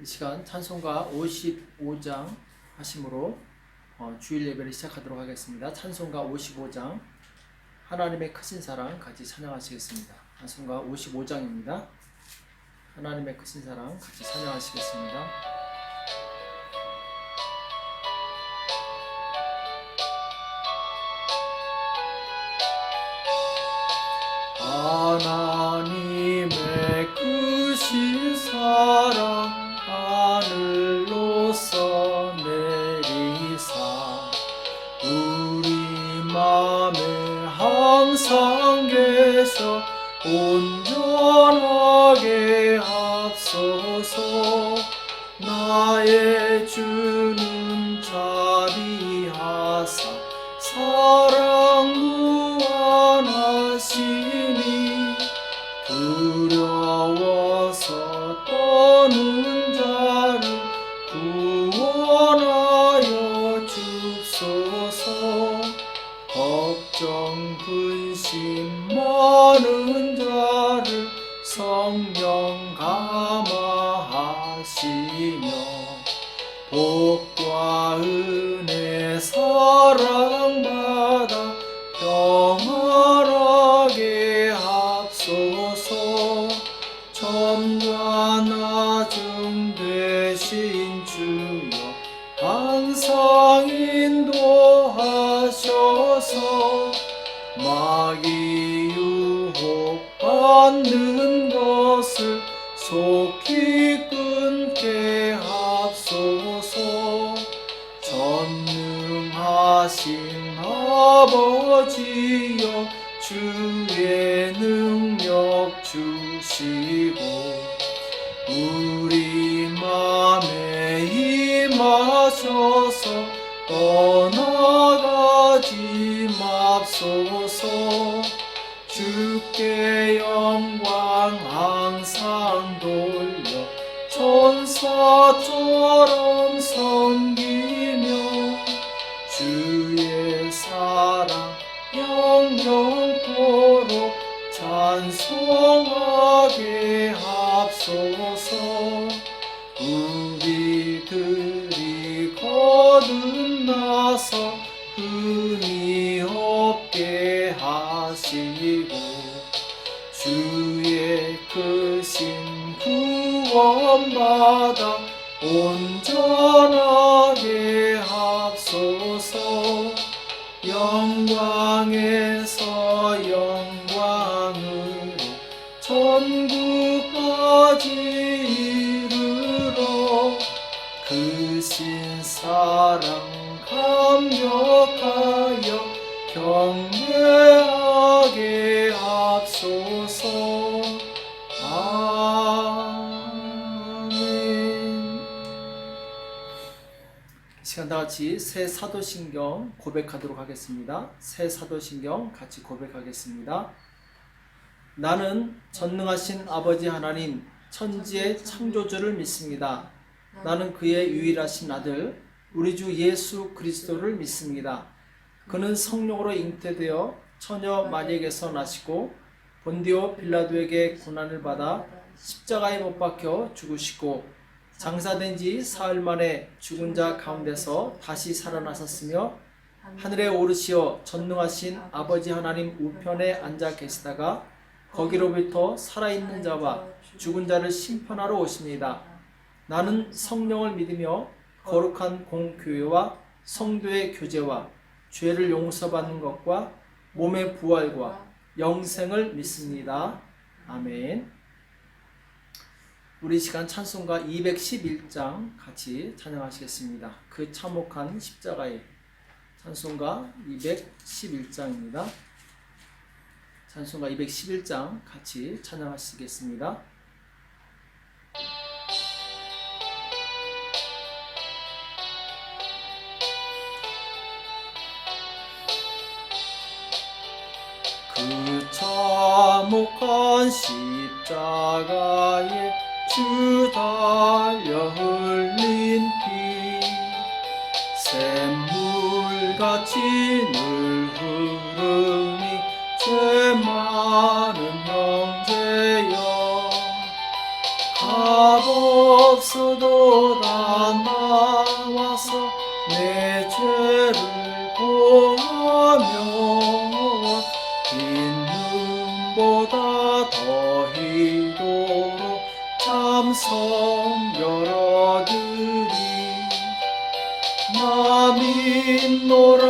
이 시간 찬송가 55장 하심으로 주일 예배를 시작하도록 하겠습니다. 찬송가 55장 하나님의 크신 사랑 같이 찬양하시겠습니다. 찬송가 55장입니다. 하나님의 크신 사랑 같이 찬양하시겠습니다. 하나님의 크신 사랑 하늘로서 내리사 우리 맘에 항상 계셔 온전하게 앞서서 나의 주는 자비하사 사랑 무한하시니 두려워서 떠는 자를 구원하여 주소서. 걱정 근심 많은 자를 성령 감화하시며 복과 은혜 사랑받아 평안하게 합소서. 점과 나중 되신 주여 항상 인도하셔서 마귀 유혹받는 것을 속히 끊게 합소서. 전능하신 아버지여 주의 능력 주시고 우리 맘에 임하셔서 떠나가지 맙소서. 주께 영광 항상 돌려 천사처럼 섬기며 주의 사랑 영영토록 찬송하게 합소서. 우리들이 거듭나서 흠이 없게 하시고 주의 크신 구원받아 온전하게 합소서. 영광에서 영광으로 천국까지 이르러 크신 사랑 감격하여 경배하게 합소서. 아멘. 이 시간 다같이 새 사도신경 고백하도록 하겠습니다. 새 사도신경 같이 고백하겠습니다. 나는 전능하신 아버지 하나님 천지의 창조주를 믿습니다. 나는 그의 유일하신 아들 우리 주 예수 그리스도를 믿습니다. 그는 성령으로 잉태되어 처녀 마리에게서 나시고 본디오 빌라도에게 고난을 받아 십자가에 못 박혀 죽으시고 장사된 지 사흘 만에 죽은 자 가운데서 다시 살아나셨으며 하늘에 오르시어 전능하신 아버지 하나님 우편에 앉아 계시다가 거기로부터 살아있는 자와 죽은 자를 심판하러 오십니다. 나는 성령을 믿으며 거룩한 공교회와 성도의 교제와 죄를 용서받는 것과 몸의 부활과 영생을 믿습니다. 아멘. 우리 시간 찬송가 211장 같이 찬양하시겠습니다. 그 참혹한 십자가에 찬송가 211장입니다. 찬송가 211장 같이 찬양하시겠습니다. 그 참혹한 십자가에 주 달려 흘린 피 샘물같이 늘 흐르니 죄 많은 형제여 값없 없어도 다 나와서 내 죄를 보하며 빈 눈보다 더히도록 참 성결하으리 나 믿노라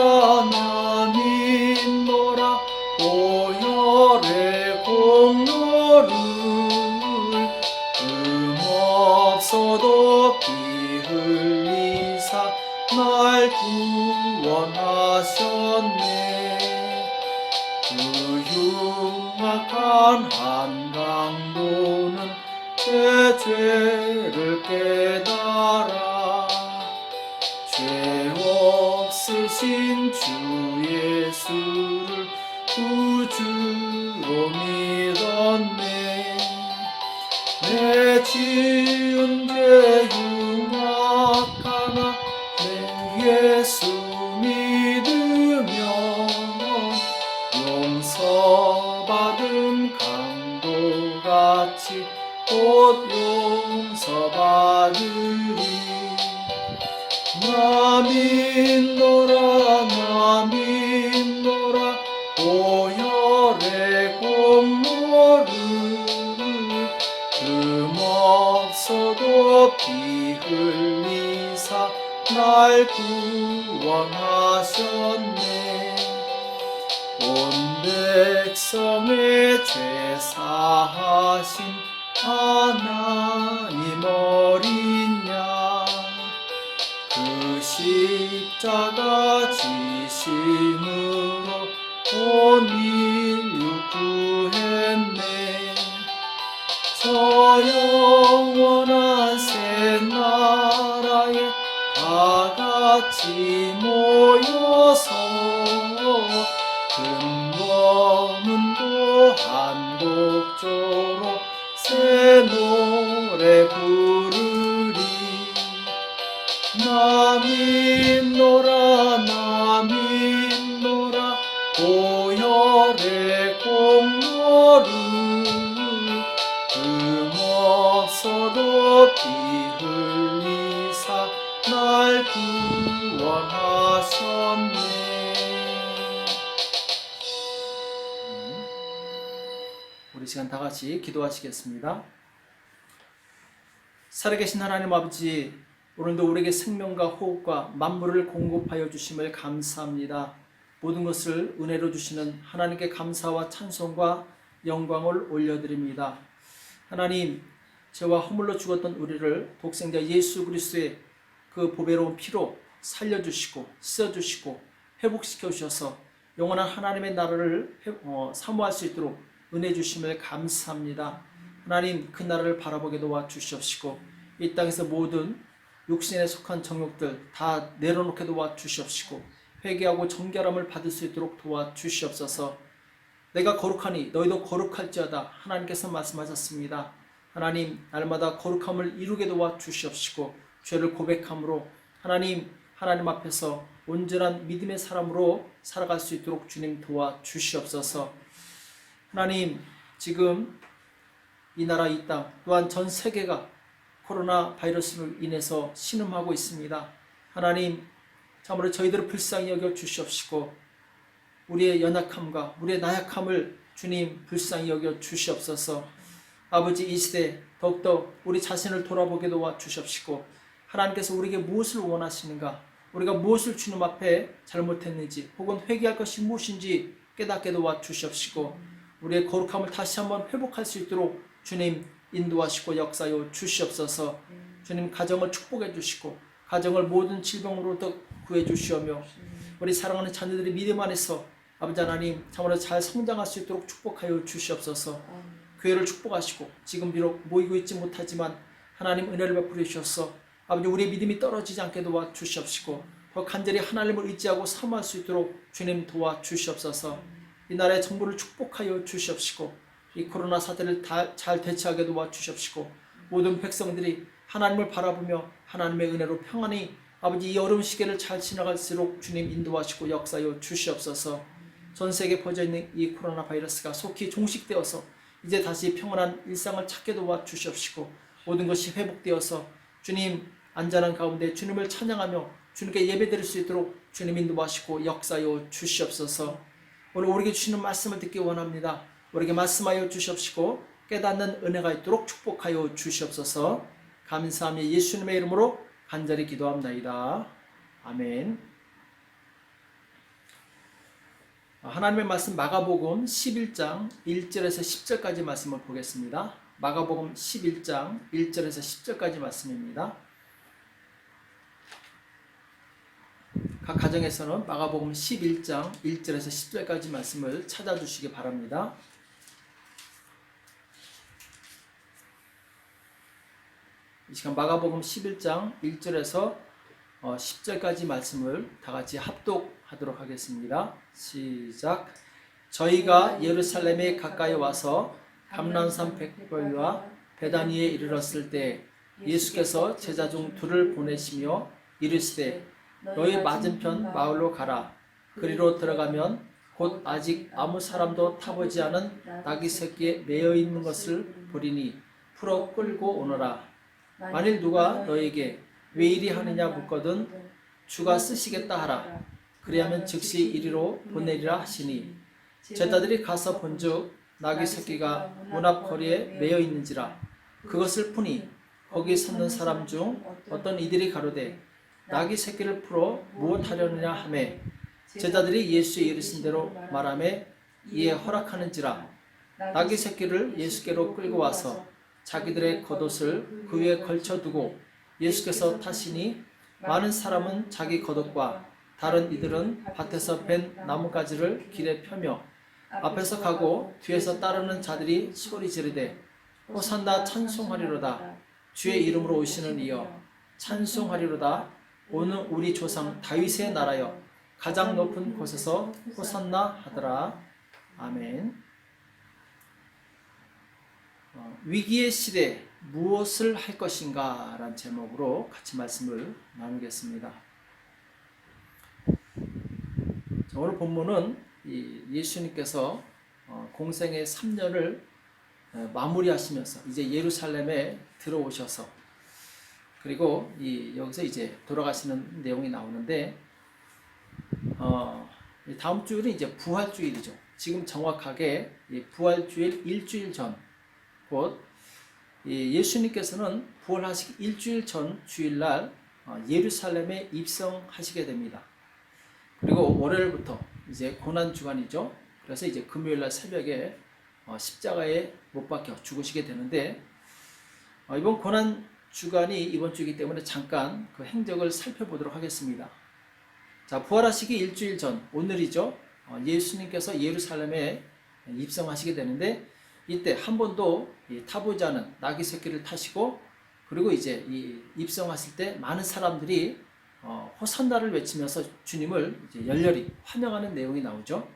나 믿노라 보혈의 공로를 없어도 피 흘리사 날 구원하셨네 그 흉악한 한강도는 제 죄를 깨달아 죄 없으신 주 예수를 구주로 믿었네 내 지은 죄 흉악하나 내 예수 믿으면 용서받은 강도같이 곧 용서받으리 나 믿노라 나 믿노라 보혈의 공로를 없어도 피 흘리사 날 구원하셨네 온 백성의 죄 사하신 하나님 어린 양 그 십자가 지심으로 온 인류 구했네 저 영원한 새 나라에 다 같이 모여서 금검은고 한 곡조로 새 노래 부르리 나 믿노라 나 믿노라 보혈의 공로를 없어도 피 흘리사 날 구원하셨네 우리 시간 다 같이 기도하시겠습니다. 살아계신 하나님 아버지 오늘도 우리에게 생명과 호흡과 만물을 공급하여 주심을 감사합니다. 모든 것을 은혜로 주시는 하나님께 감사와 찬송과 영광을 올려드립니다. 하나님 죄와 허물로 죽었던 우리를 독생자 예수 그리스도의 그 보배로운 피로 살려주시고 씻어주시고 회복시켜 주셔서 영원한 하나님의 나라를 사모할 수 있도록 은혜 주심을 감사합니다. 하나님 그 나라를 바라보게 도와주시옵시고 이 땅에서 모든 육신에 속한 정욕들 다 내려놓게 도와주시옵시고 회개하고 정결함을 받을 수 있도록 도와주시옵소서. 내가 거룩하니 너희도 거룩할지어다 하나님께서 말씀하셨습니다. 하나님 날마다 거룩함을 이루게 도와주시옵시고 죄를 고백함으로 하나님 앞에서 온전한 믿음의 사람으로 살아갈 수 있도록 주님 도와주시옵소서. 하나님 지금 이 나라 이 땅 또한 전 세계가 코로나 바이러스로 인해서 신음하고 있습니다. 하나님 참으로 저희들을 불쌍히 여겨 주시옵시고 우리의 연약함과 우리의 나약함을 주님 불쌍히 여겨 주시옵소서. 아버지 이 시대 더욱더 우리 자신을 돌아보게 도와주시옵시고 하나님께서 우리에게 무엇을 원하시는가 우리가 무엇을 주님 앞에 잘못했는지 혹은 회개할 것이 무엇인지 깨닫게 도와주시옵시고 우리의 거룩함을 다시 한번 회복할 수 있도록 주님 인도하시고 역사하여 주시옵소서. 주님 가정을 축복해 주시고 가정을 모든 질병으로부터 구해 주시오며 우리 사랑하는 자녀들이 믿음 안에서 아버지 하나님 참으로 잘 성장할 수 있도록 축복하여 주시옵소서. 교회를 축복하시고 지금 비록 모이고 있지 못하지만 하나님 은혜를 베풀어 주셔서 아버지 우리의 믿음이 떨어지지 않게 도와주시옵시고 더 간절히 하나님을 의지하고 사모할 수 있도록 주님 도와주시옵소서. 이 나라의 정부를 축복하여 주시옵시고 이 코로나 사태를 잘 대처하게 도와주시옵시고 모든 백성들이 하나님을 바라보며 하나님의 은혜로 평안히 아버지 이 어려운 시기를 잘 지나갈수록 주님 인도하시고 역사하여 주시옵소서. 전 세계에 퍼져있는 이 코로나 바이러스가 속히 종식되어서 이제 다시 평안한 일상을 찾게 도와주시옵시고 모든 것이 회복되어서 주님 안전한 가운데 주님을 찬양하며 주님께 예배드릴 수 있도록 주님 인도하시고 역사하여 주시옵소서. 오늘 우리에게 주시는 말씀을 듣기 원합니다. 우리에게 말씀하여 주시옵시고 깨닫는 은혜가 있도록 축복하여 주시옵소서. 감사하며 예수님의 이름으로 간절히 기도합나이다. 아멘. 하나님의 말씀 마가복음 11장 1절에서 10절까지 말씀을 보겠습니다. 마가복음 11장 1절에서 10절까지 말씀입니다. 각 가정에서는 마가복음 11장 1절에서 10절까지 말씀을 찾아주시기 바랍니다. 이 시간 마가복음 11장 1절에서 10절까지 말씀을 다 같이 합독하도록 하겠습니다. 시작. 저희가 예루살렘에 가까이 와서 감람산 백벌과 베다니에 이르렀을 때 예수께서 제자 중 둘을 보내시며 이르시되 너희 맞은편 마을로 가라. 그리로 들어가면 곧 아직 아무 사람도 타보지 않은 나귀 새끼에 매여 있는 것을 보리니 풀어 끌고 오너라. 만일 누가 너에게 왜 이리 하느냐 묻거든 주가 쓰시겠다 하라. 그리하면 즉시 이리로 보내리라 하시니 제자들이 가서 본즉 나귀 새끼가 문 앞 거리에 매여 있는지라. 그것을 푸니 거기 섰는 사람 중 어떤 이들이 가로되 나귀 새끼를 풀어 무엇하려느냐 하매 제자들이 예수의 이르신 대로 말하매 이에 허락하는지라. 나귀 새끼를 예수께로 끌고 와서 자기들의 겉옷을 그 위에 걸쳐두고 예수께서 타시니 많은 사람은 자기 겉옷과 다른 이들은 밭에서 벤 나뭇가지를 길에 펴며 앞에서 가고 뒤에서 따르는 자들이 소리 지르되 호산나 찬송하리로다. 주의 이름으로 오시는 이여 찬송하리로다. 오늘 우리 조상 다윗의 나라여 가장 높은 곳에서 호산나 하더라. 아멘. 위기의 시대 무엇을 할 것인가 라는 제목으로 같이 말씀을 나누겠습니다. 오늘 본문은 예수님께서 공생의 3년을 마무리하시면서 이제 예루살렘에 들어오셔서 그리고 여기서 이제 돌아가시는 내용이 나오는데 다음 주일은 이제 부활주일이죠. 지금 정확하게 부활주일 일주일 전 곧 예수님께서는 부활하시기 일주일 전 주일날 예루살렘에 입성하시게 됩니다. 그리고 월요일부터 이제 고난주간이죠. 그래서 이제 금요일날 새벽에 십자가에 못 박혀 죽으시게 되는데 이번 고난주간이 이번 주이기 때문에 잠깐 그 행적을 살펴보도록 하겠습니다. 자, 부활하시기 일주일 전 오늘이죠. 예수님께서 예루살렘에 입성하시게 되는데 이때 한 번도 타보지 않은 나귀 새끼를 타시고 그리고 이제 입성하실 때 많은 사람들이 호산나를 외치면서 주님을 이제 열렬히 환영하는 내용이 나오죠.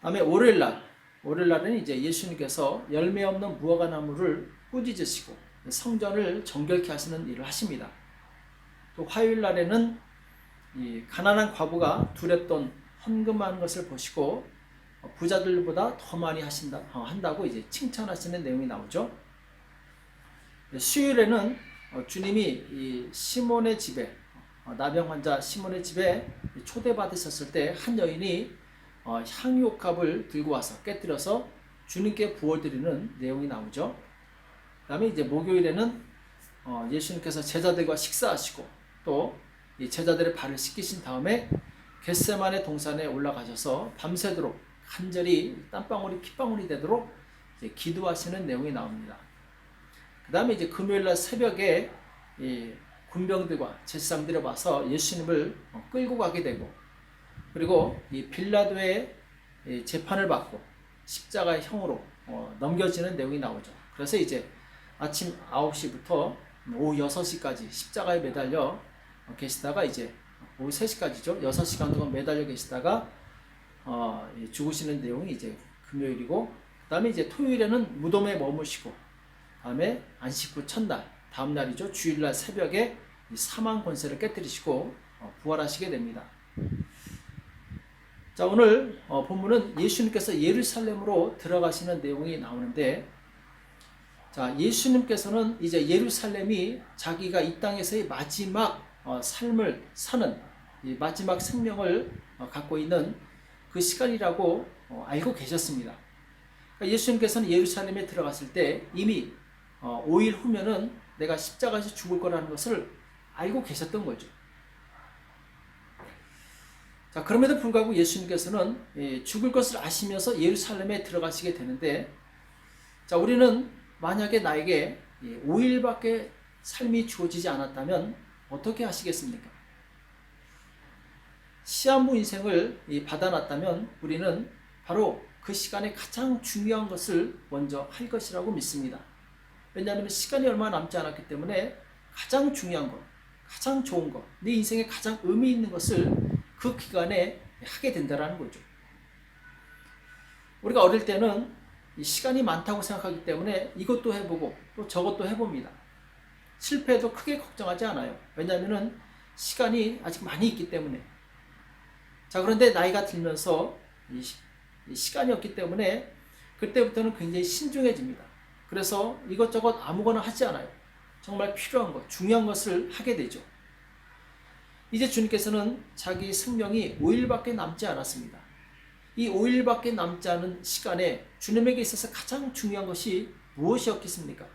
다음에 월요일날은 이제 예수님께서 열매 없는 무화과 나무를 꾸짖으시고 성전을 정결케 하시는 일을 하십니다. 또 화요일날에는 이 가난한 과부가 두렵던 헌금하는 것을 보시고 부자들보다 더 많이 한다고 이제 칭찬하시는 내용이 나오죠. 수요일에는 주님이 이 시몬의 집에 나병 환자 시몬의 집에 초대받으셨을 때 한 여인이 향유옥합을 들고 와서 깨뜨려서 주님께 부어드리는 내용이 나오죠. 그 다음에 이제 목요일에는 예수님께서 제자들과 식사하시고 또 이 제자들의 발을 씻기신 다음에 겟세마네 동산에 올라가셔서 밤새도록 간절히 땀방울이 핏방울이 되도록 이제 기도하시는 내용이 나옵니다. 그 다음에 이제 금요일날 새벽에 이 군병들과 제사장들이 와서 예수님을 끌고 가게 되고 그리고 이 빌라도의 재판을 받고 십자가의 형으로 넘겨지는 내용이 나오죠. 그래서 이제 아침 9시부터 오후 6시까지 십자가에 매달려 계시다가 이제 오후 3시까지죠. 6시간 동안 매달려 계시다가 죽으시는 내용이 이제 금요일이고 그 다음에 이제 토요일에는 무덤에 머무시고 다음에 안식 후 첫날 다음 날이죠. 주일날 새벽에 사망 권세를 깨뜨리시고 부활하시게 됩니다. 자, 오늘 본문은 예수님께서 예루살렘으로 들어가시는 내용이 나오는데 자, 예수님께서는 이제 예루살렘이 자기가 이 땅에서의 마지막 삶을 사는 이 마지막 생명을 갖고 있는 그 시간이라고 알고 계셨습니다. 그러니까 예수님께서는 예루살렘에 들어갔을 때 이미 5일 후면은 내가 십자가에서 죽을 거라는 것을 알고 계셨던 거죠. 자, 그럼에도 불구하고 예수님께서는 죽을 것을 아시면서 예루살렘에 들어가시게 되는데, 자, 우리는 만약에 나에게 5일밖에 삶이 주어지지 않았다면 어떻게 하시겠습니까? 시한부 인생을 받아놨다면 우리는 바로 그 시간에 가장 중요한 것을 먼저 할 것이라고 믿습니다. 왜냐하면 시간이 얼마 남지 않았기 때문에 가장 중요한 것, 가장 좋은 것, 네 인생에 가장 의미 있는 것을 그 기간에 하게 된다는 거죠. 우리가 어릴 때는 시간이 많다고 생각하기 때문에 이것도 해보고 또 저것도 해봅니다. 실패해도 크게 걱정하지 않아요. 왜냐하면 시간이 아직 많이 있기 때문에. 자, 그런데 나이가 들면서 이 시간이 없기 때문에 그때부터는 굉장히 신중해집니다. 그래서 이것저것 아무거나 하지 않아요. 정말 필요한 것, 중요한 것을 하게 되죠. 이제 주님께서는 자기 생명이 5일밖에 남지 않았습니다. 이 5일밖에 남지 않은 시간에 주님에게 있어서 가장 중요한 것이 무엇이었겠습니까?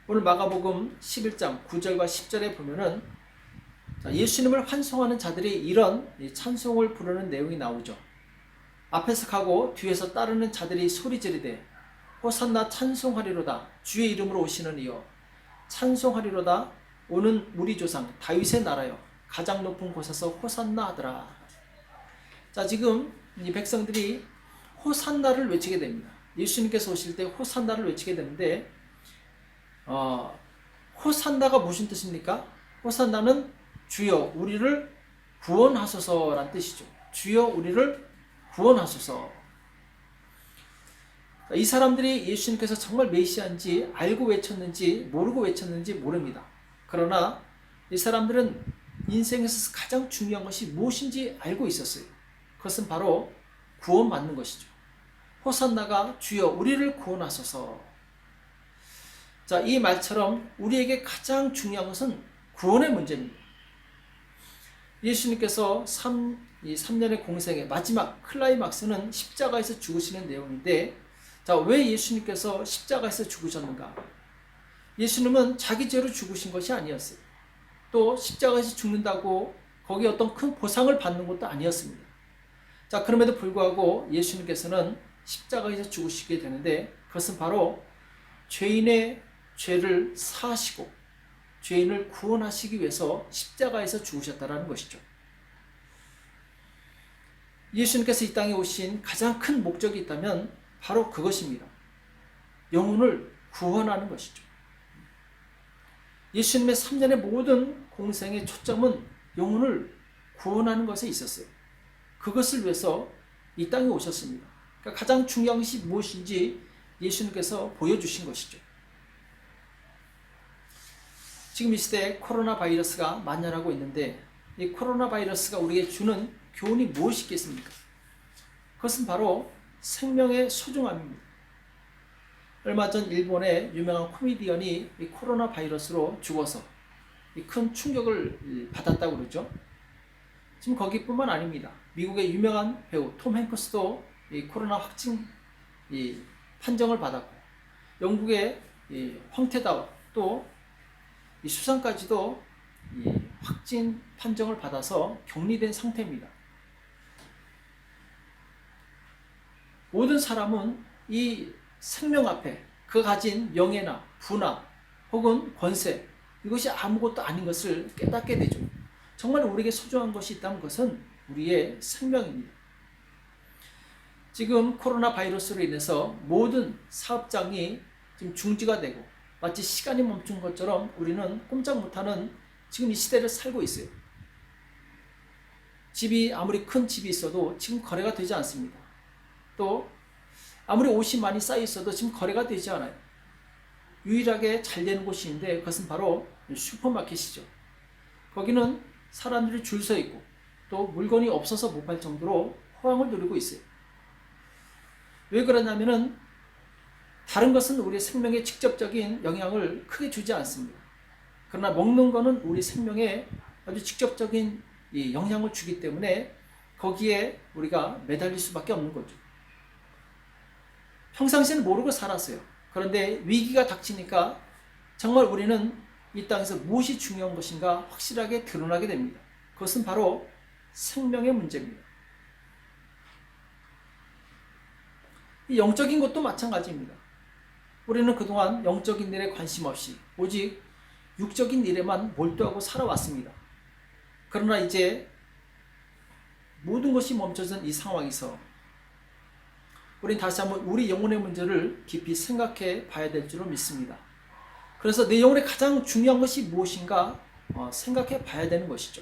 오늘 마가복음 11장 9절과 10절에 보면은 예수님을 환송하는 자들이 이런 찬송을 부르는 내용이 나오죠. 앞에서 가고 뒤에서 따르는 자들이 소리 지르되 호산나 찬송하리로다 주의 이름으로 오시는 이여 찬송하리로다 오는 우리 조상 다윗의 나라여 가장 높은 곳에서 호산나 하더라. 자, 지금 이 백성들이 호산나를 외치게 됩니다. 예수님께서 오실 때 호산나를 외치게 되는데 호산나가 무슨 뜻입니까? 호산나는 주여 우리를 구원하소서란 뜻이죠. 주여 우리를 구원하소서. 이 사람들이 예수님께서 정말 메시아인지 알고 외쳤는지 모르고 외쳤는지 모릅니다. 그러나 이 사람들은 인생에서 가장 중요한 것이 무엇인지 알고 있었어요. 그것은 바로 구원받는 것이죠. 호산나가 주여 우리를 구원하소서. 자, 이 말처럼 우리에게 가장 중요한 것은 구원의 문제입니다. 예수님께서 3년의 공생의 마지막 클라이막스는 십자가에서 죽으시는 내용인데, 자, 왜 예수님께서 십자가에서 죽으셨는가? 예수님은 자기 죄로 죽으신 것이 아니었어요. 또 십자가에서 죽는다고 거기에 어떤 큰 보상을 받는 것도 아니었습니다. 자, 그럼에도 불구하고 예수님께서는 십자가에서 죽으시게 되는데 그것은 바로 죄인의 죄를 사하시고 죄인을 구원하시기 위해서 십자가에서 죽으셨다는 것이죠. 예수님께서 이 땅에 오신 가장 큰 목적이 있다면 바로 그것입니다. 영혼을 구원하는 것이죠. 예수님의 3년의 모든 공생의 초점은 영혼을 구원하는 것에 있었어요. 그것을 위해서 이 땅에 오셨습니다. 그러니까 가장 중요한 것이 무엇인지 예수님께서 보여주신 것이죠. 지금 이 시대에 코로나 바이러스가 만연하고 있는데 이 코로나 바이러스가 우리에게 주는 교훈이 무엇이 있겠습니까? 그것은 바로 생명의 소중함입니다. 얼마 전 일본의 유명한 코미디언이 이 코로나 바이러스로 죽어서 큰 충격을 받았다고 그러죠. 지금 거기뿐만 아닙니다. 미국의 유명한 배우 톰 행크스도 이 코로나 확진 판정을 받았고, 영국의 황태다와 또 이 수상까지도 확진 판정을 받아서 격리된 상태입니다. 모든 사람은 이 생명 앞에 그 가진 명예나 부나 혹은 권세, 이것이 아무것도 아닌 것을 깨닫게 되죠. 정말 우리에게 소중한 것이 있다면 그것은 우리의 생명입니다. 지금 코로나 바이러스로 인해서 모든 사업장이 지금 중지가 되고 마치 시간이 멈춘 것처럼 우리는 꼼짝 못하는 지금 이 시대를 살고 있어요. 집이 아무리 큰 집이 있어도 지금 거래가 되지 않습니다. 또 아무리 옷이 많이 쌓여 있어도 지금 거래가 되지 않아요. 유일하게 잘 되는 곳이 있는데 그것은 바로 슈퍼마켓이죠. 거기는 사람들이 줄 서 있고 또 물건이 없어서 못 팔 정도로 호황을 누리고 있어요. 왜 그러냐면은 다른 것은 우리 생명에 직접적인 영향을 크게 주지 않습니다. 그러나 먹는 것은 우리 생명에 아주 직접적인 이 영향을 주기 때문에 거기에 우리가 매달릴 수밖에 없는 거죠. 평상시에는 모르고 살았어요. 그런데 위기가 닥치니까 정말 우리는 이 땅에서 무엇이 중요한 것인가 확실하게 드러나게 됩니다. 그것은 바로 생명의 문제입니다. 이 영적인 것도 마찬가지입니다. 우리는 그동안 영적인 일에 관심 없이 오직 육적인 일에만 몰두하고 살아왔습니다. 그러나 이제 모든 것이 멈춰진 이 상황에서 우린 다시 한번 우리 영혼의 문제를 깊이 생각해 봐야 될 줄로 믿습니다. 그래서 내 영혼에 가장 중요한 것이 무엇인가 생각해 봐야 되는 것이죠.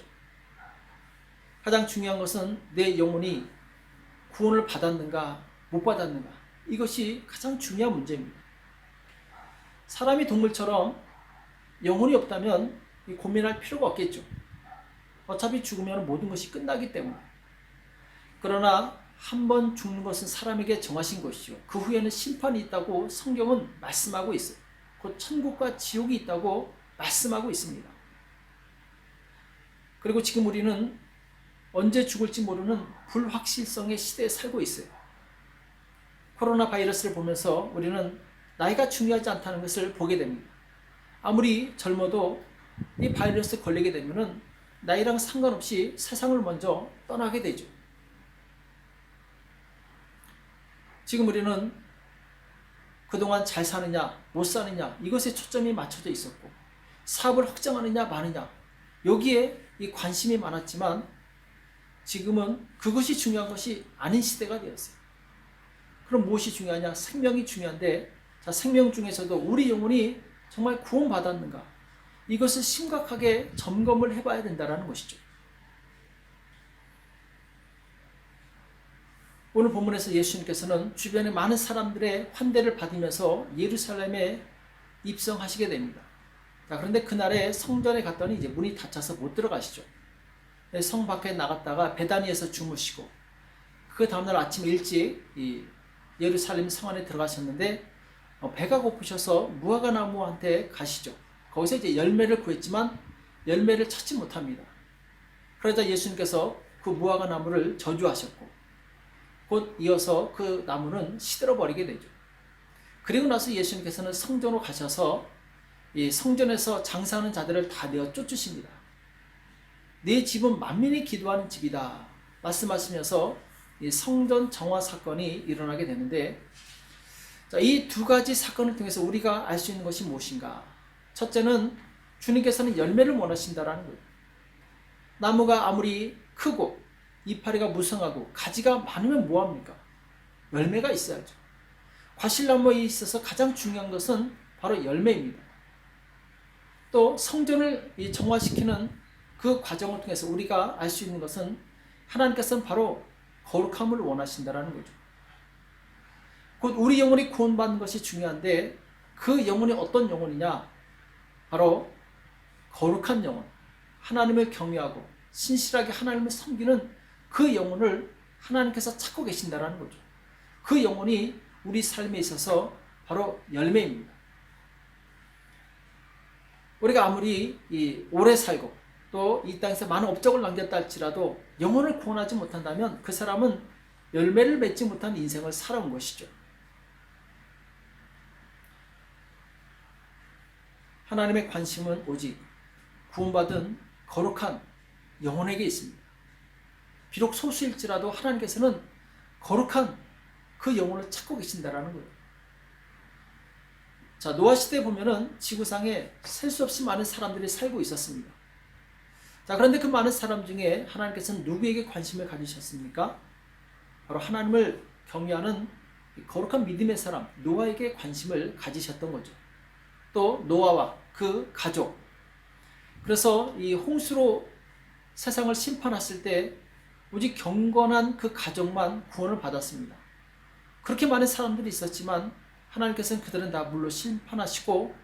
가장 중요한 것은 내 영혼이 구원을 받았는가 못 받았는가, 이것이 가장 중요한 문제입니다. 사람이 동물처럼 영혼이 없다면 고민할 필요가 없겠죠. 어차피 죽으면 모든 것이 끝나기 때문에. 그러나 한 번 죽는 것은 사람에게 정하신 것이요, 그 후에는 심판이 있다고 성경은 말씀하고 있어요. 곧 천국과 지옥이 있다고 말씀하고 있습니다. 그리고 지금 우리는 언제 죽을지 모르는 불확실성의 시대에 살고 있어요. 코로나 바이러스를 보면서 우리는 나이가 중요하지 않다는 것을 보게 됩니다. 아무리 젊어도 이 바이러스에 걸리게 되면 나이랑 상관없이 세상을 먼저 떠나게 되죠. 지금 우리는 그동안 잘 사느냐 못 사느냐 이것에 초점이 맞춰져 있었고, 사업을 확장하느냐 마느냐 여기에 이 관심이 많았지만 지금은 그것이 중요한 것이 아닌 시대가 되었어요. 그럼 무엇이 중요하냐? 생명이 중요한데, 자, 생명 중에서도 우리 영혼이 정말 구원받았는가, 이것을 심각하게 점검을 해봐야 된다는 것이죠. 오늘 본문에서 예수님께서는 주변에 많은 사람들의 환대를 받으면서 예루살렘에 입성하시게 됩니다. 자, 그런데 그날에 성전에 갔더니 이제 문이 닫혀서 못 들어가시죠. 성 밖에 나갔다가 베다니에서 주무시고, 그 다음날 아침 일찍 이 예루살렘 성 안에 들어가셨는데 배가 고프셔서 무화과 나무한테 가시죠. 거기서 이제 열매를 구했지만 열매를 찾지 못합니다. 그러자 예수님께서 그 무화과 나무를 저주하셨고, 곧 이어서 그 나무는 시들어 버리게 되죠. 그리고 나서 예수님께서는 성전으로 가셔서 이 성전에서 장사하는 자들을 다 내어 쫓으십니다. 내 집은 만민이 기도하는 집이다 말씀하시면서 이 성전 정화 사건이 일어나게 되는데, 이 두 가지 사건을 통해서 우리가 알 수 있는 것이 무엇인가? 첫째는 주님께서는 열매를 원하신다라는 거예요. 나무가 아무리 크고 이파리가 무성하고 가지가 많으면 뭐합니까? 열매가 있어야죠. 과실나무에 있어서 가장 중요한 것은 바로 열매입니다. 또 성전을 정화시키는 그 과정을 통해서 우리가 알 수 있는 것은 하나님께서는 바로 거룩함을 원하신다라는 거죠. 곧 우리 영혼이 구원받는 것이 중요한데, 그 영혼이 어떤 영혼이냐? 바로 거룩한 영혼, 하나님을 경외하고 신실하게 하나님을 섬기는 그 영혼을 하나님께서 찾고 계신다라는 거죠. 그 영혼이 우리 삶에 있어서 바로 열매입니다. 우리가 아무리 오래 살고 또 이 땅에서 많은 업적을 남겼다 할지라도 영혼을 구원하지 못한다면 그 사람은 열매를 맺지 못한 인생을 살아온 것이죠. 하나님의 관심은 오직 구원받은 거룩한 영혼에게 있습니다. 비록 소수일지라도 하나님께서는 거룩한 그 영혼을 찾고 계신다라는 거예요. 자, 노아 시대에 보면은 지구상에 셀 수 없이 많은 사람들이 살고 있었습니다. 자, 그런데 그 많은 사람 중에 하나님께서는 누구에게 관심을 가지셨습니까? 바로 하나님을 경외하는 거룩한 믿음의 사람 노아에게 관심을 가지셨던 거죠. 또 노아와 그 가족. 그래서 이 홍수로 세상을 심판했을 때 오직 경건한 그 가족만 구원을 받았습니다. 그렇게 많은 사람들이 있었지만 하나님께서는 그들은 다 물로 심판하시고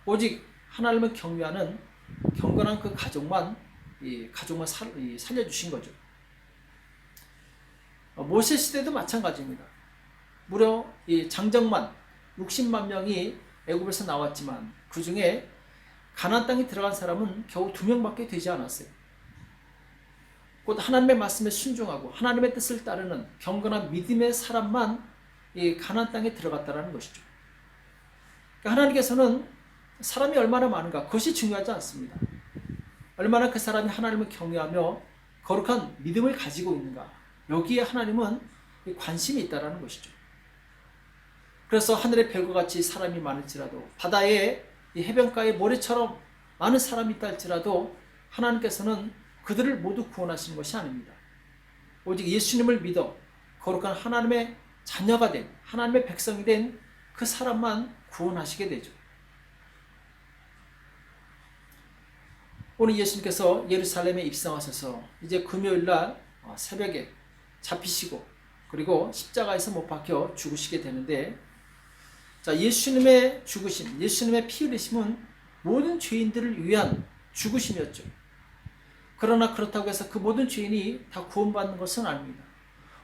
오직 하나님을 경외하는 경건한 그 가족만 살려주신 거죠. 모세 시대도 마찬가지입니다. 무려 이 장정만 60만 명이 애굽에서 나왔지만 그 중에 가나안 땅에 들어간 사람은 겨우 2명밖에 되지 않았어요. 곧 하나님의 말씀에 순종하고 하나님의 뜻을 따르는 경건한 믿음의 사람만 이 가나안 땅에 들어갔다라는 것이죠. 그러니까 하나님께서는 사람이 얼마나 많은가 그것이 중요하지 않습니다. 얼마나 그 사람이 하나님을 경외하며 거룩한 믿음을 가지고 있는가 여기에 하나님은 관심이 있다라는 것이죠. 그래서 하늘의 별과 같이 사람이 많을지라도 바다의 이 해변가의 모래처럼 많은 사람이 있다 할지라도 하나님께서는 그들을 모두 구원하시는 것이 아닙니다. 오직 예수님을 믿어 거룩한 하나님의 자녀가 된 하나님의 백성이 된 그 사람만 구원하시게 되죠. 오늘 예수님께서 예루살렘에 입성하셔서 이제 금요일날 새벽에 잡히시고 그리고 십자가에서 못 박혀 죽으시게 되는데, 자, 예수님의 죽으심, 예수님의 피 흘리심은 모든 죄인들을 위한 죽으심이었죠. 그러나 그렇다고 해서 그 모든 죄인이 다 구원받는 것은 아닙니다.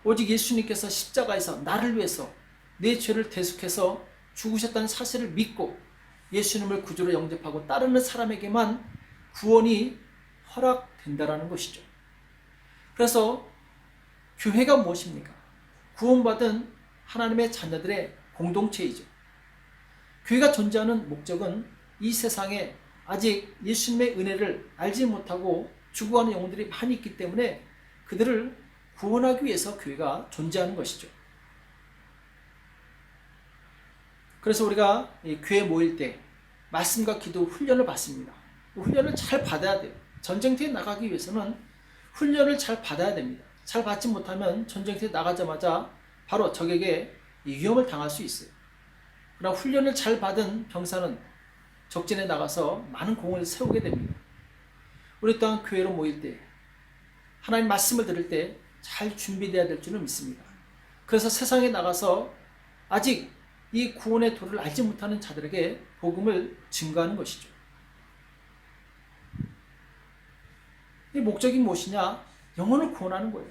오직 예수님께서 십자가에서 나를 위해서 내 죄를 대속해서 죽으셨다는 사실을 믿고 예수님을 구주로 영접하고 따르는 사람에게만 구원이 허락된다라는 것이죠. 그래서 교회가 무엇입니까? 구원받은 하나님의 자녀들의 공동체이죠. 교회가 존재하는 목적은 이 세상에 아직 예수님의 은혜를 알지 못하고 죽어가는 영혼들이 많이 있기 때문에 그들을 구원하기 위해서 교회가 존재하는 것이죠. 그래서 우리가 교회에 모일 때 말씀과 기도 훈련을 받습니다. 훈련을 잘 받아야 돼요. 전쟁터에 나가기 위해서는 훈련을 잘 받아야 됩니다. 잘 받지 못하면 전쟁터에 나가자마자 바로 적에게 위험을 당할 수 있어요. 그러나 훈련을 잘 받은 병사는 적진에 나가서 많은 공을 세우게 됩니다. 우리 또한 교회로 모일 때 하나님 말씀을 들을 때 잘 준비되어야 될 줄을 믿습니다. 그래서 세상에 나가서 아직 이 구원의 도를 알지 못하는 자들에게 복음을 증거하는 것이죠. 이 목적이 무엇이냐? 영혼을 구원하는 거예요.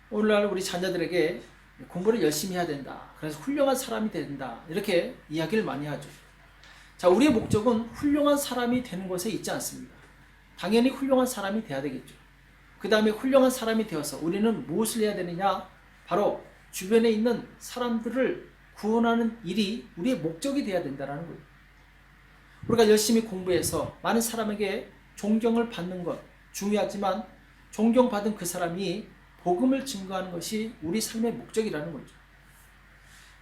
오늘날 우리 자녀들에게 공부를 열심히 해야 된다. 그래서 훌륭한 사람이 된다. 이렇게 이야기를 많이 하죠. 자, 우리의 목적은 훌륭한 사람이 되는 것에 있지 않습니다. 당연히 훌륭한 사람이 돼야 되겠죠. 그 다음에 훌륭한 사람이 되어서 우리는 무엇을 해야 되느냐? 바로 주변에 있는 사람들을 구원하는 일이 우리의 목적이 되어야 된다는 거예요. 우리가 열심히 공부해서 많은 사람에게 존경을 받는 것 중요하지만 존경받은 그 사람이 복음을 증거하는 것이 우리 삶의 목적이라는 거죠.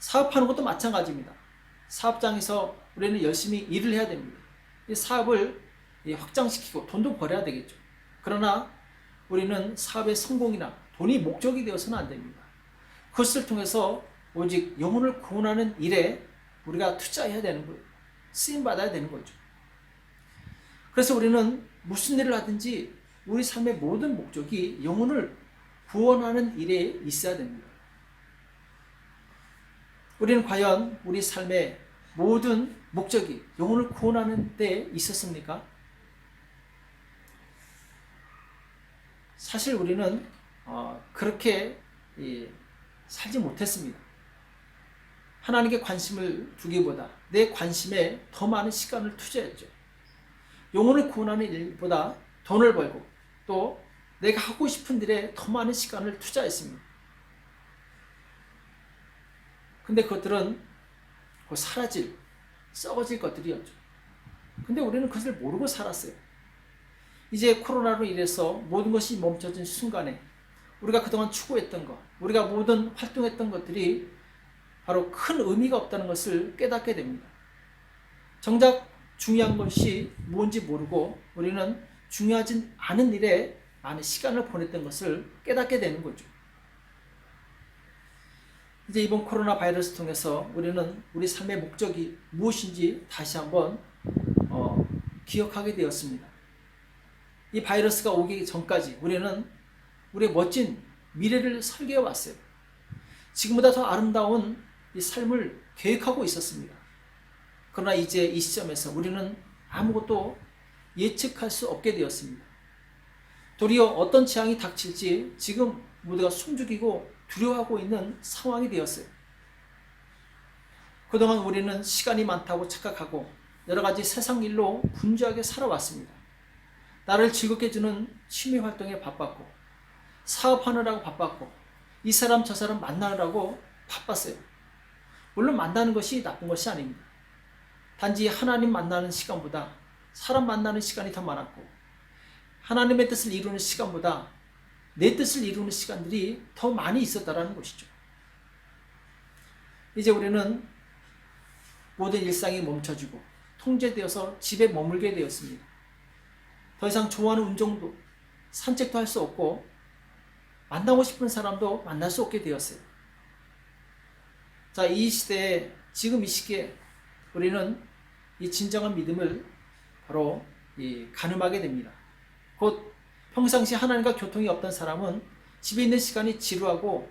사업하는 것도 마찬가지입니다. 사업장에서 우리는 열심히 일을 해야 됩니다. 이 사업을 확장시키고 돈도 벌어야 되겠죠. 그러나 우리는 사업의 성공이나 돈이 목적이 되어서는 안 됩니다. 그것을 통해서 오직 영혼을 구원하는 일에 우리가 투자해야 되는 거예요. 쓰임받아야 되는 거죠. 그래서 우리는 무슨 일을 하든지 우리 삶의 모든 목적이 영혼을 구원하는 일에 있어야 됩니다. 우리는 과연 우리 삶의 모든 목적이 영혼을 구원하는 데 있었습니까? 사실 우리는 그렇게 살지 못했습니다. 하나님께 관심을 두기보다 내 관심에 더 많은 시간을 투자했죠. 영혼을 구원하는 일보다 돈을 벌고 또 내가 하고 싶은 일에 더 많은 시간을 투자했습니다. 근데 그것들은 곧 사라질, 썩어질 것들이었죠. 근데 우리는 그것을 모르고 살았어요. 이제 코로나로 인해서 모든 것이 멈춰진 순간에 우리가 그동안 추구했던 것, 우리가 모든 활동했던 것들이 바로 큰 의미가 없다는 것을 깨닫게 됩니다. 정작 중요한 것이 뭔지 모르고 우리는 중요하지 않은 일에 많은 시간을 보냈던 것을 깨닫게 되는 거죠. 이제 이번 코로나 바이러스 통해서 우리는 우리 삶의 목적이 무엇인지 다시 한번 기억하게 되었습니다. 이 바이러스가 오기 전까지 우리는 우리의 멋진 미래를 설계해 왔어요. 지금보다 더 아름다운 이 삶을 계획하고 있었습니다. 그러나 이제 이 시점에서 우리는 아무것도 예측할 수 없게 되었습니다. 도리어 어떤 재앙이 닥칠지 지금 모두가 숨죽이고 두려워하고 있는 상황이 되었어요. 그동안 우리는 시간이 많다고 착각하고 여러 가지 세상 일로 분주하게 살아왔습니다. 나를 즐겁게 해주는 취미 활동에 바빴고, 사업하느라고 바빴고, 이 사람 저 사람 만나느라고 바빴어요. 물론 만나는 것이 나쁜 것이 아닙니다. 단지 하나님 만나는 시간보다 사람 만나는 시간이 더 많았고, 하나님의 뜻을 이루는 시간보다 내 뜻을 이루는 시간들이 더 많이 있었다는 것이죠. 이제 우리는 모든 일상이 멈춰지고 통제되어서 집에 머물게 되었습니다. 더 이상 좋아하는 운동도 산책도 할 수 없고 만나고 싶은 사람도 만날 수 없게 되었어요. 자, 이 시대에, 지금 이 시기에 우리는 이 진정한 믿음을 바로 가늠하게 됩니다. 곧 평상시 하나님과 교통이 없던 사람은 집에 있는 시간이 지루하고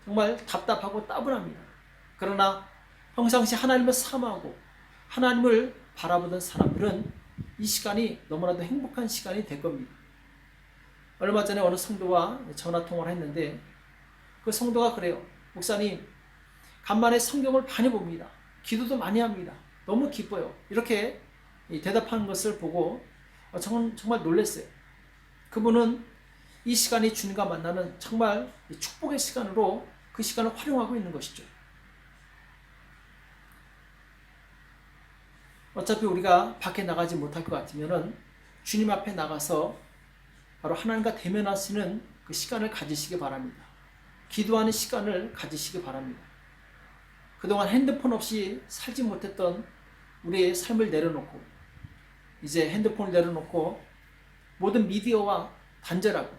정말 답답하고 따분합니다. 그러나 평상시 하나님을 사모하고 하나님을 바라보던 사람들은 이 시간이 너무나도 행복한 시간이 될 겁니다. 얼마 전에 어느 성도와 전화통화를 했는데 그 성도가 그래요. 목사님, 간만에 성경을 많이 봅니다. 기도도 많이 합니다. 너무 기뻐요. 이렇게 대답하는 것을 보고 정말 놀랐어요. 그분은 이 시간이 주님과 만나는 정말 축복의 시간으로 그 시간을 활용하고 있는 것이죠. 어차피 우리가 밖에 나가지 못할 것 같으면 주님 앞에 나가서 바로 하나님과 대면하시는 그 시간을 가지시기 바랍니다. 기도하는 시간을 가지시기 바랍니다. 그동안 핸드폰 없이 살지 못했던 우리의 삶을 내려놓고 이제 핸드폰을 내려놓고 모든 미디어와 단절하고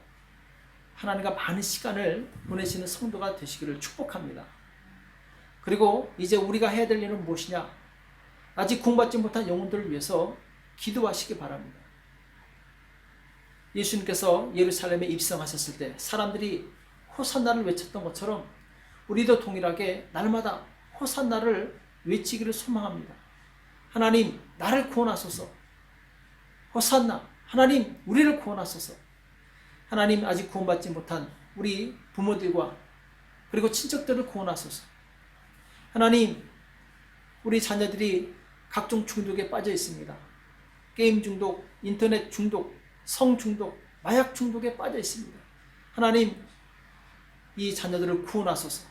하나님과 많은 시간을 보내시는 성도가 되시기를 축복합니다. 그리고 이제 우리가 해야 될 일은 무엇이냐? 아직 구원받지 못한 영혼들을 위해서 기도하시기 바랍니다. 예수님께서 예루살렘에 입성하셨을 때 사람들이 호산나를 외쳤던 것처럼 우리도 동일하게 날마다 호산나를 외치기를 소망합니다. 하나님, 나를 구원하소서. 호산나, 하나님, 우리를 구원하소서. 하나님, 아직 구원받지 못한 우리 부모들과 그리고 친척들을 구원하소서. 하나님, 우리 자녀들이 각종 중독에 빠져 있습니다. 게임 중독, 인터넷 중독, 성 중독, 마약 중독에 빠져 있습니다. 하나님, 이 자녀들을 구원하소서.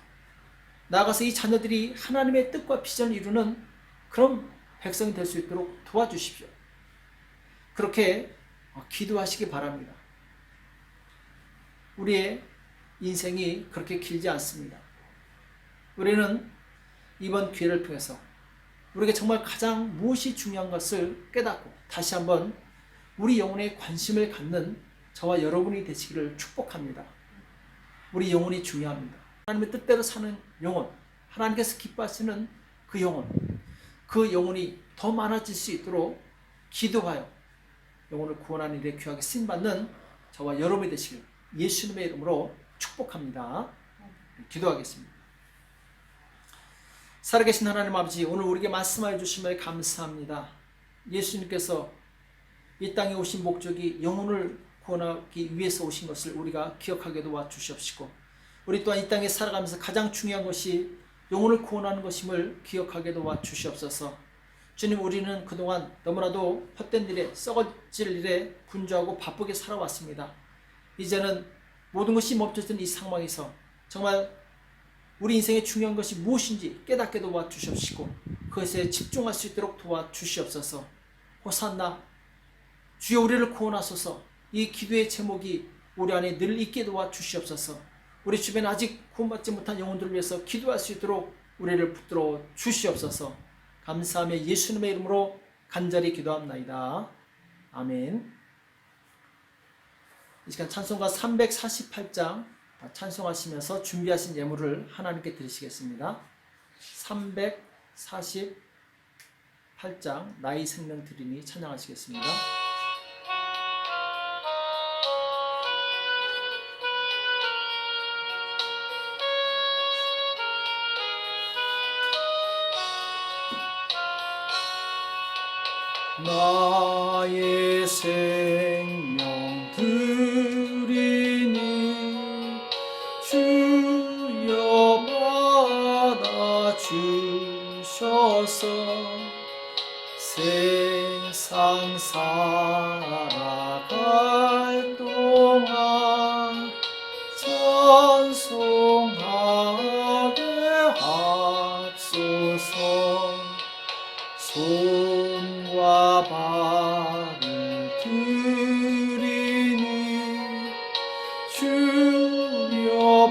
나아가서 이 자녀들이 하나님의 뜻과 비전을 이루는 그런 백성이 될 수 있도록 도와주십시오. 그렇게 기도하시기 바랍니다. 우리의 인생이 그렇게 길지 않습니다. 우리는 이번 기회를 통해서 우리에게 정말 가장 무엇이 중요한 것을 깨닫고 다시 한번 우리 영혼에 관심을 갖는 저와 여러분이 되시기를 축복합니다. 우리 영혼이 중요합니다. 하나님의 뜻대로 사는 영혼, 하나님께서 기뻐하시는 그 영혼이 더 많아질 수 있도록 기도하여 영혼을 구원하는 일에 귀하게 쓰임받는 저와 여러분이 되시길 예수님의 이름으로 축복합니다. 기도하겠습니다. 살아계신 하나님 아버지, 오늘 우리에게 말씀하여 주심을 감사합니다. 예수님께서 이 땅에 오신 목적이 영혼을 구원하기 위해서 오신 것을 우리가 기억하게 도와주시옵시고, 우리 또한 이 땅에 살아가면서 가장 중요한 것이 영혼을 구원하는 것임을 기억하게 도와주시옵소서. 주님, 우리는 그동안 너무나도 헛된 일에, 썩어질 일에 분주하고 바쁘게 살아왔습니다. 이제는 모든 것이 멈춰진 이 상황에서 정말 우리 인생의 중요한 것이 무엇인지 깨닫게 도와주시옵시고 그것에 집중할 수 있도록 도와주시옵소서. 호산나, 주여 우리를 구원하소서. 이 기도의 제목이 우리 안에 늘 있게 도와주시옵소서. 우리 주변에 아직 구원받지 못한 영혼들을 위해서 기도할 수 있도록 우리를 붙들어 주시옵소서. 감사하며 예수님의 이름으로 간절히 기도합나이다. 아멘. 이 시간 찬송가 348장 찬송하시면서 준비하신 예물을 하나님께 드리시겠습니다. 348장 나의 생명 드리니 찬양하시겠습니다. 나의 생명 드리니 주여 받아 주셔서 세상 살아갈 동안 찬송하게 하소서. 손과 발을 들이니 주여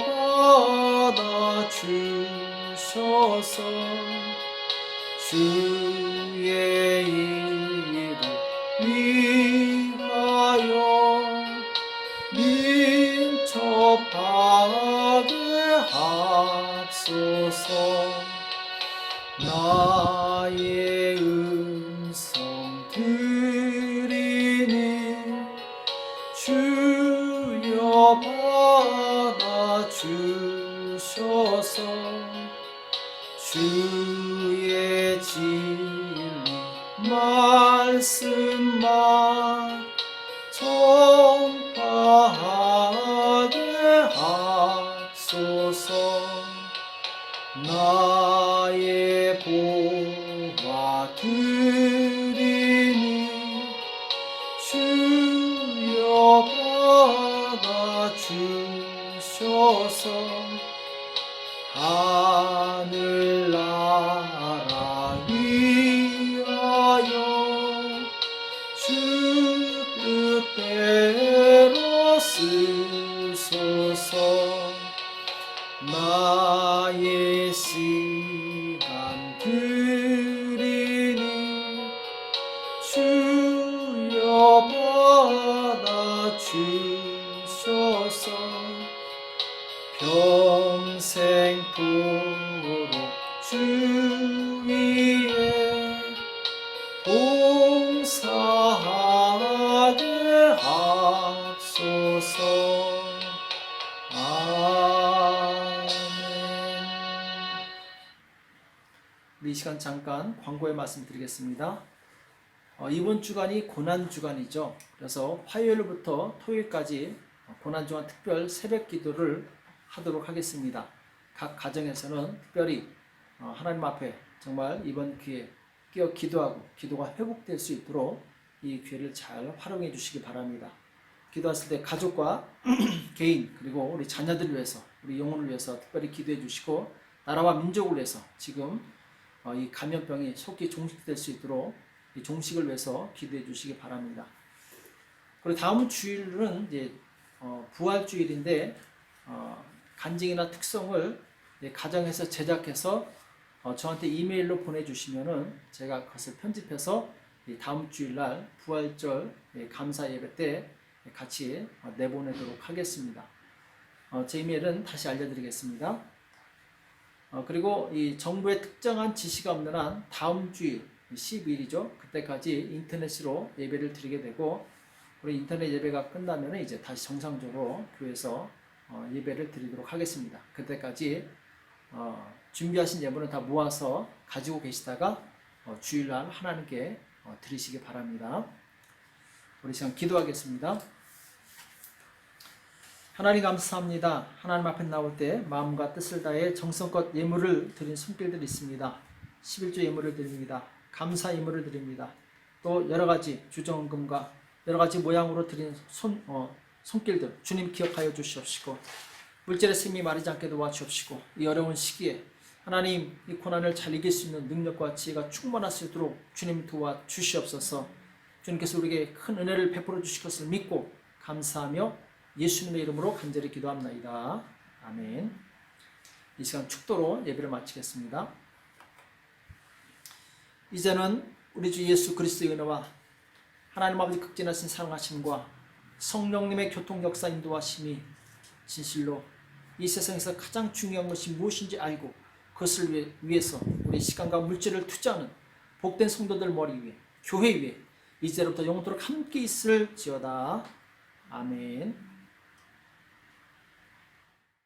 받아주셔서 주의 이름 위하여 민첩하게 하소서. 나의 음성 들이니 주여 받아주셔서 주의 진리 말씀만 전파하게 하소서. 나의 보화 드리니 주여 받아주셔서 하늘나라 위하여 주 뜻대로 쓰소서. 나의 시간 드리니 주여 받아주셔서 평생토록 주 위에 봉사하게 하소서. 우리 이 시간 잠깐 광고의 말씀 드리겠습니다. 이번 주간이 고난주간이죠. 그래서 화요일부터 토요일까지 고난주간 특별 새벽 기도를 하도록 하겠습니다. 각 가정에서는 특별히 하나님 앞에 정말 이번 기회에 끼어 기도하고 기도가 회복될 수 있도록 이 기회를 잘 활용해 주시기 바랍니다. 기도하실 때 가족과 개인 그리고 우리 자녀들을 위해서 우리 영혼을 위해서 특별히 기도해 주시고 나라와 민족을 위해서 지금 이 감염병이 속히 종식될 수 있도록 이 종식을 위해서 기도해 주시기 바랍니다. 그리고 다음 주일은 이제 부활주일인데 간증이나 특성을 가정에서 제작해서 저한테 이메일로 보내주시면은 제가 그것을 편집해서 다음 주일날 부활절 감사 예배 때 같이 내보내도록 하겠습니다. 제 이메일은 다시 알려드리겠습니다. 그리고 이 정부의 특정한 지시가 없는 한 다음 주일 12일이죠. 그때까지 인터넷으로 예배를 드리게 되고 우리 인터넷 예배가 끝나면 이제 다시 정상적으로 교회에서 예배를 드리도록 하겠습니다. 그때까지 준비하신 예물은 다 모아서 가지고 계시다가 주일날 하나님께 드리시기 바랍니다. 우리 시간 기도하겠습니다. 하나님 감사합니다. 하나님 앞에 나올 때 마음과 뜻을 다해 정성껏 예물을 드린 손길들이 있습니다. 11조 예물을 드립니다. 감사 예물을 드립니다. 또 여러가지 주정금과 여러가지 모양으로 드린 손길들 주님 기억하여 주시옵시고 물질의 샘이 마르지 않게 도와주옵시고 이 어려운 시기에 하나님 이 고난을 잘 이길 수 있는 능력과 지혜가 충만할 수 있도록 주님 도와주시옵소서. 주님께서 우리에게 큰 은혜를 베풀어 주실 것을 믿고 감사하며 예수님의 이름으로 간절히 기도합나이다. 아멘. 이 시간 축도로 예배를 마치겠습니다. 이제는 우리 주 예수 그리스도의 은혜와 하나님 아버지 극진하신 사랑하심과 성령님의 교통 역사 인도하심이 진실로 이 세상에서 가장 중요한 것이 무엇인지 알고 그것을 위해서 우리 시간과 물질을 투자하는 복된 성도들 머리 위에 교회 위에 이제로부터 영원토록 함께 있을지어다. 아멘.